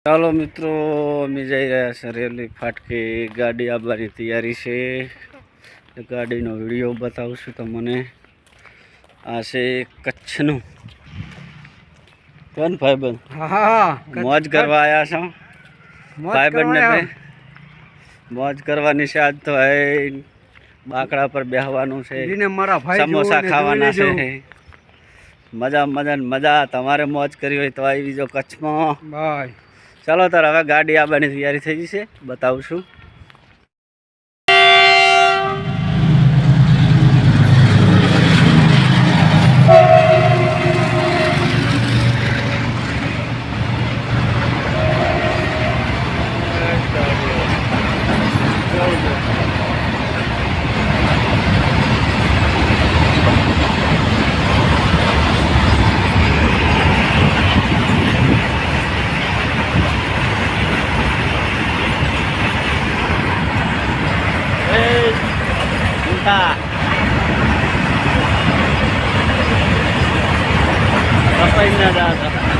ચાલો મિત્રો, અમે જઈ રહ્યા છે રેલી ફાટકે. ગાડી આવવાની તૈયારી છે. ગાડીનો વિડીયો બતાવું છું તમને. આ છે કચ્છનું કોણ ભાઈબંધ? મોજ કરવા આવ્યા છો ભાઈબંધ? મોજ કરવાની છે આજ તો. બાકડા પર બેહવાનું છે, સમોસા ખાવાના છે. મજા મજા મજા. તમારે મોજ કરી હોય તો આવી જો કચ્છમાં. ભાઈ ચાલો તાર હવે ગાડી આવવાની તૈયારી થઈ જશે, બતાવું છું. Apa ini ada?